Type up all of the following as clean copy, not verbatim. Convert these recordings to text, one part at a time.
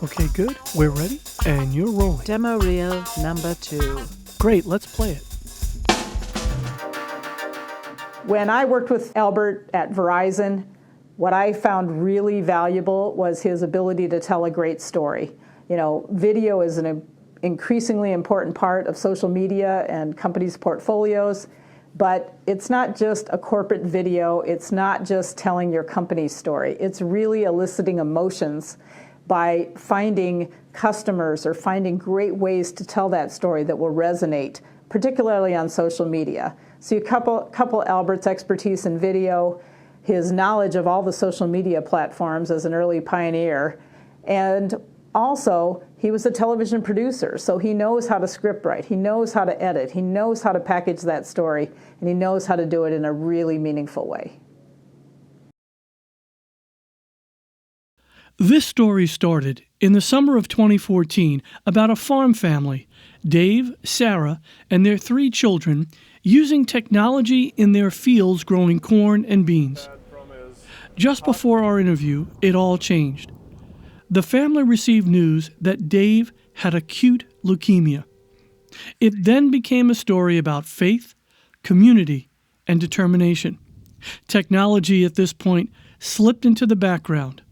Okay, good. We're ready, and you're rolling. Demo reel number 2. Great, let's play it. When I worked with Albert at Verizon, what I found really valuable was his ability to tell a great story. You know, video is an increasingly important part of social media and companies' portfolios, but it's not just a corporate video. It's not just telling your company's story. It's really eliciting emotions by finding customers or finding great ways to tell that story that will resonate, particularly on social media. So you couple Albert's expertise in video, his knowledge of all the social media platforms as an early pioneer, and also he was a television producer, so he knows how to script write, he knows how to edit, he knows how to package that story, and he knows how to do it in a really meaningful way. This story started in the summer of 2014 about a farm family, Dave, Sarah, and their 3 children, using technology in their fields growing corn and beans. Just before our interview, it all changed. The family received news that Dave had acute leukemia. It then became a story about faith, community, and determination. Technology at this point slipped into the background,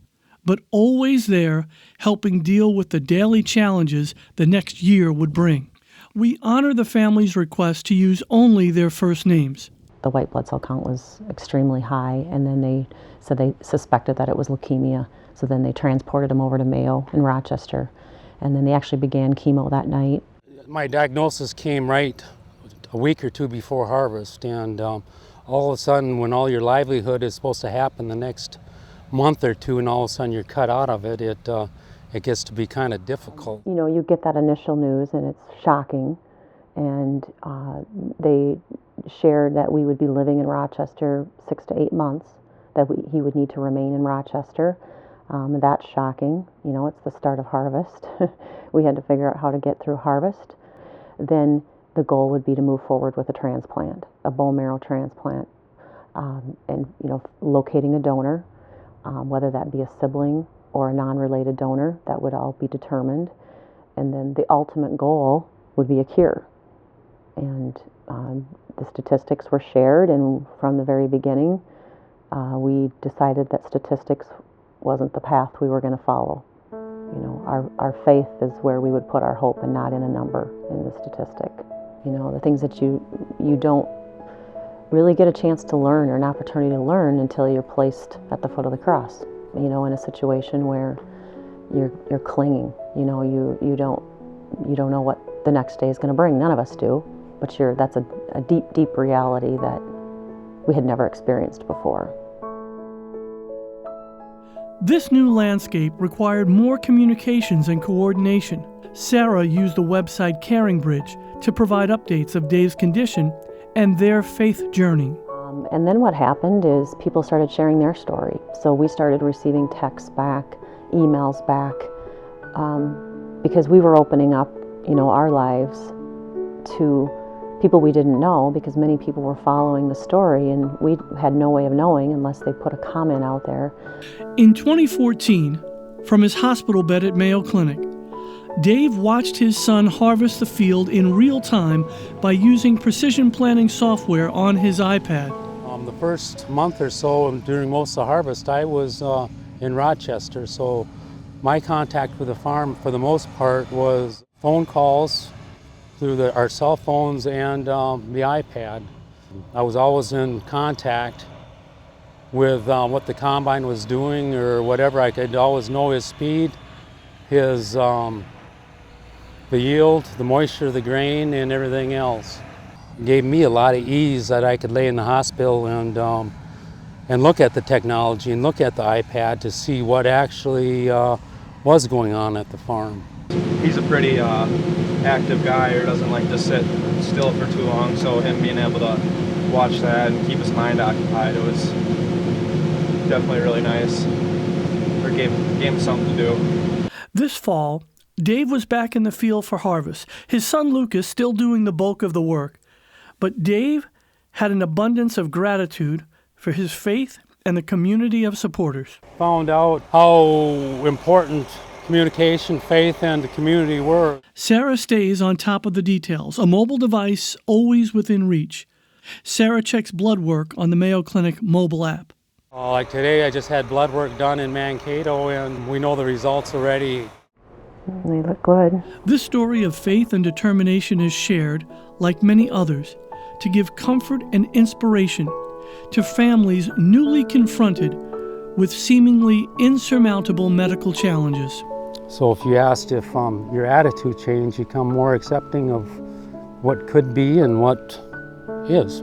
but always there, helping deal with the daily challenges the next year would bring. We honor the family's request to use only their first names. The white blood cell count was extremely high, and then they said they suspected that it was leukemia. So then they transported him over to Mayo in Rochester, and then they actually began chemo that night. My diagnosis came right a week or 2 before harvest, and all of a sudden, when all your livelihood is supposed to happen the next month or 2, and all of a sudden you're cut out of it, it gets to be kind of difficult. You know, you get that initial news and it's shocking, and they shared that we would be living in Rochester 6 to 8 months, that he would need to remain in Rochester. That's shocking. You know, it's the start of harvest. We had to figure out how to get through harvest. Then the goal would be to move forward with a transplant, a bone marrow transplant, and, you know, locating a donor. Whether that be a sibling or a non-related donor, that would all be determined. And then the ultimate goal would be a cure. And the statistics were shared, and from the very beginning, we decided that statistics wasn't the path we were going to follow. You know, our faith is where we would put our hope, and not in a number, in the statistic. You know, the things that you don't really get a chance to learn or an opportunity to learn until you're placed at the foot of the cross, you know, in a situation where you're clinging. You know, you don't know what the next day is going to bring. None of us do, but that's a deep reality that we had never experienced before. This new landscape required more communications and coordination. Sarah used the website Caring Bridge to provide updates of Dave's condition and their faith journey. And then what happened is people started sharing their story. So we started receiving texts back, emails back, because we were opening up, you know, our lives to people we didn't know, because many people were following the story and we had no way of knowing unless they put a comment out there. In 2014, from his hospital bed at Mayo Clinic, Dave watched his son harvest the field in real time by using precision planting software on his iPad. The first month or so, during most of the harvest, I was in Rochester, so my contact with the farm, for the most part, was phone calls through our cell phones and the iPad. I was always in contact with what the combine was doing or whatever. I could always know his speed, his the yield, the moisture of the grain, and everything else. It gave me a lot of ease that I could lay in the hospital and look at the technology and look at the iPad to see what actually was going on at the farm. He's a pretty active guy, or doesn't like to sit still for too long, so him being able to watch that and keep his mind occupied, it was definitely really nice. Or gave him something to do. This fall, Dave was back in the field for harvest, his son Lucas still doing the bulk of the work. But Dave had an abundance of gratitude for his faith and the community of supporters. Found out how important communication, faith, and the community were. Sarah stays on top of the details, a mobile device always within reach. Sarah checks blood work on the Mayo Clinic mobile app. Like today, I just had blood work done in Mankato, and we know the results already. They look good. This story of faith and determination is shared, like many others, to give comfort and inspiration to families newly confronted with seemingly insurmountable medical challenges. So if you asked if your attitude changed, you become more accepting of what could be and what is.